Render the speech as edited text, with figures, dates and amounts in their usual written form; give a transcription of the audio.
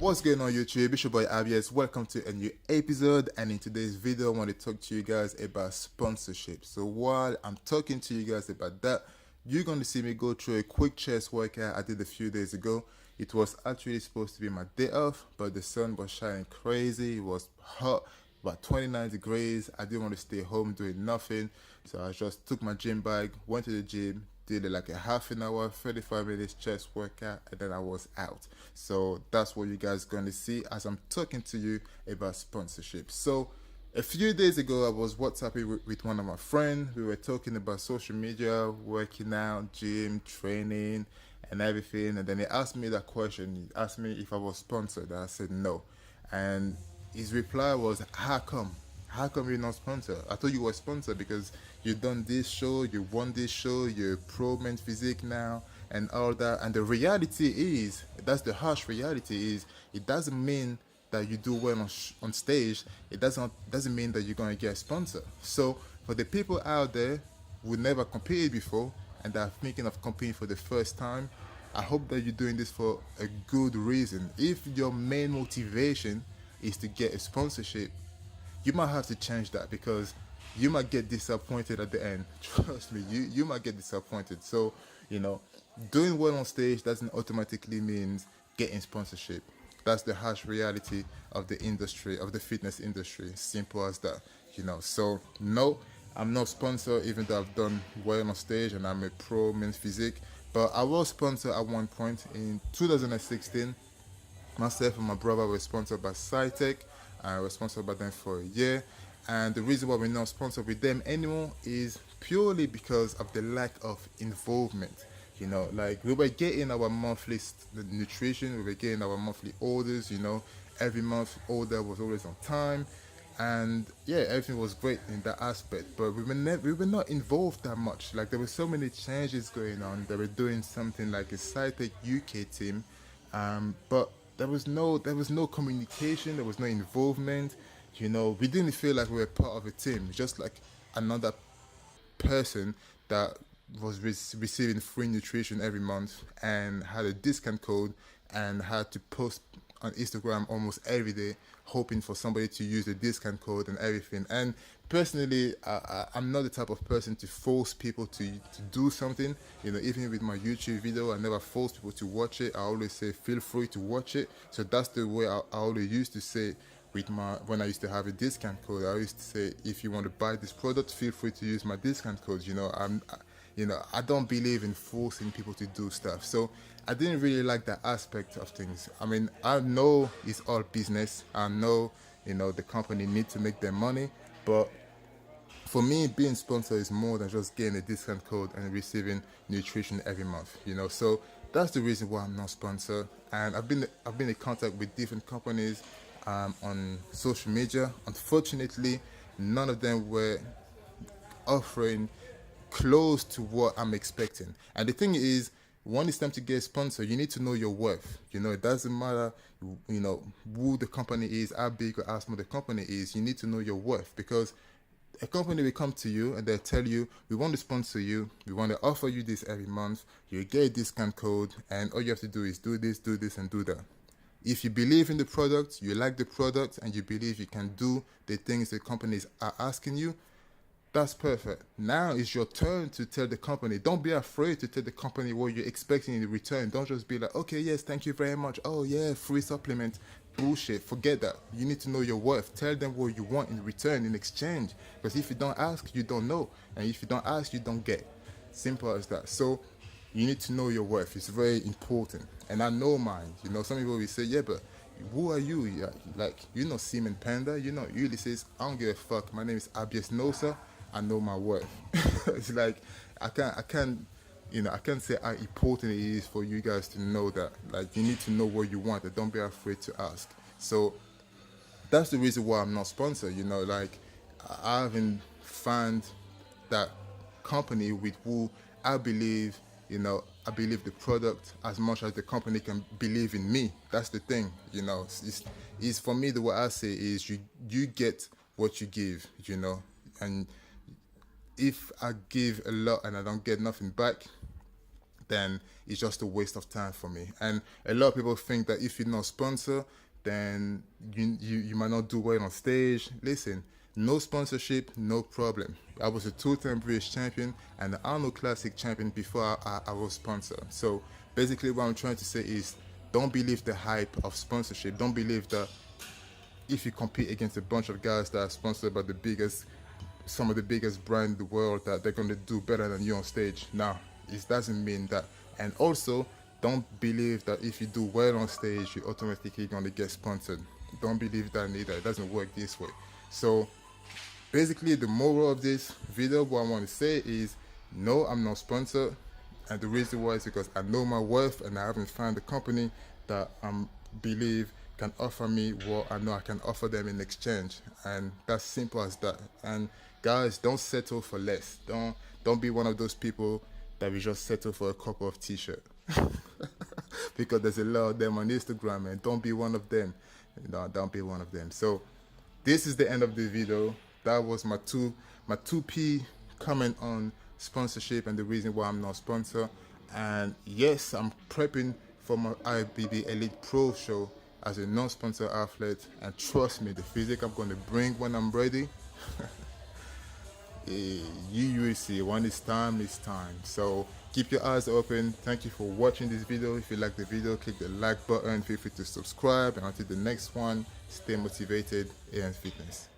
What's going on YouTube? It's your boy Abies. Welcome to a new episode, and in today's video I want to talk to you guys about sponsorship. So while I'm talking to you guys about that, you're going to see me go through a quick chest workout I did a few days ago. It was actually supposed to be my day off, but the sun was shining crazy. It was hot, about 29 degrees. I didn't want to stay home doing nothing, so I just took my gym bag, went to the gym, did like a half an hour, 35 minutes chest workout, and then I was out. So that's what you guys going to see as I'm talking to you about sponsorship. So a few days ago, I was WhatsApping with one of my friends. We were talking about social media, working out, gym, training, and everything. And then he asked me that question. He asked me if I was sponsored. And I said no. And his reply was, how come? How come you're not sponsored? I thought you were sponsored because you've done this show, you won this show, you're pro men's physique now, and all that. And the reality is, that's the harsh reality is, it doesn't mean that you do well on stage. It doesn't mean that you're going to get a sponsor. So for the people out there who never competed before and are thinking of competing for the first time, I hope that you're doing this for a good reason. If your main motivation is to get a sponsorship, you might have to change that because you might get disappointed at the end. Trust me, you might get disappointed. So, doing well on stage doesn't automatically mean getting sponsorship. That's the harsh reality of the industry, of the fitness industry. Simple as that, So, no, I'm not sponsored even though I've done well on stage and I'm a pro men's physique. But I was sponsored at one point in 2016. Myself and my brother were sponsored by Cytec. I was sponsored by them for a year, and the reason why we're not sponsored with them anymore is purely because of the lack of involvement. Like we were getting our monthly nutrition, we were getting our monthly orders. Every month order was always on time, and yeah, everything was great in that aspect. But we were not involved that much. Like there were so many changes going on. They were doing something like a Cytec UK team, but there was no communication, there was no involvement. We didn't feel like we were part of a team, just like another person that was receiving free nutrition every month and had a discount code and had to post on Instagram almost every day hoping for somebody to use the discount code and everything. And personally, I'm not the type of person to force people to do something. Even with my YouTube video, I never force people to watch it. I always say feel free to watch it. So that's the way I always used to say when I used to have a discount code. I used to say, if you want to buy this product, feel free to use my discount code. I don't believe in forcing people to do stuff. So I didn't really like that aspect of things. I mean, I know it's all business. I know, the company need to make their money. But for me, being sponsored is more than just getting a discount code and receiving nutrition every month. So that's the reason why I'm not sponsored. And I've been in contact with different companies on social media. Unfortunately, none of them were offering close to what I'm expecting. And the thing is, when it's time to get sponsored, you need to know your worth. It doesn't matter, who the company is, how big or how small the company is. You need to know your worth, because a company will come to you and they'll tell you, we want to sponsor you, we want to offer you this every month, you get a discount code, and all you have to do is do this, and do that. If you believe in the product, you like the product, and you believe you can do the things the companies are asking you, that's perfect. Now it's your turn to tell the company. Don't be afraid to tell the company what you're expecting in return. Don't just be like, okay, yes, thank you very much. Oh yeah, free supplement. Bullshit. Forget that. You need to know your worth. Tell them what you want in return, in exchange. Because if you don't ask, you don't know. And if you don't ask, you don't get. Simple as that. So you need to know your worth. It's very important. And I know mine. Some people will say, yeah, but who are you? Like, you're not Seaman Panda. You really says, I don't give a fuck. My name is Abies Nosa. I know my worth. It's like I can't say how important it is for you guys to know that. Like, you need to know what you want, and don't be afraid to ask. So that's the reason why I'm not sponsored. Like, I haven't found that company with who I believe the product as much as the company can believe in me. That's the thing. It's for me, the way I say is you get what you give. And if I give a lot and I don't get nothing back, then it's just a waste of time for me. And a lot of people think that if you're not sponsor, then you might not do well on stage. Listen, no sponsorship, no problem. I was a two-time British champion and the Arnold Classic champion before I was sponsored. So basically what I'm trying to say is, don't believe the hype of sponsorship. Don't believe that if you compete against a bunch of guys that are sponsored by some of the biggest brands in the world, that they're going to do better than you on stage. Now, it doesn't mean that. And also, don't believe that if you do well on stage, you're automatically going to get sponsored. Don't believe that either. It doesn't work this way. So basically, the moral of this video, what I want to say is, no, I'm not sponsored. And the reason why is because I know my worth and I haven't found a company that I believe can offer me what I know I can offer them in exchange. And that's simple as that. And guys, don't settle for less. Don't be one of those people that will just settle for a couple of t-shirts. Because there's a lot of them on Instagram, and don't be one of them. No, don't be one of them. So this is the end of the video. That was my 2p comment on sponsorship and the reason why I'm not sponsor. And yes, I'm prepping for my IBB Elite Pro show as a non-sponsor athlete, and trust me, the physique I'm going to bring when I'm ready, you will see. When it's time, it's time. So keep your eyes open. Thank you for watching this video. If you like the video, click the like button. Feel free to subscribe, and until the next one, stay motivated and fitness.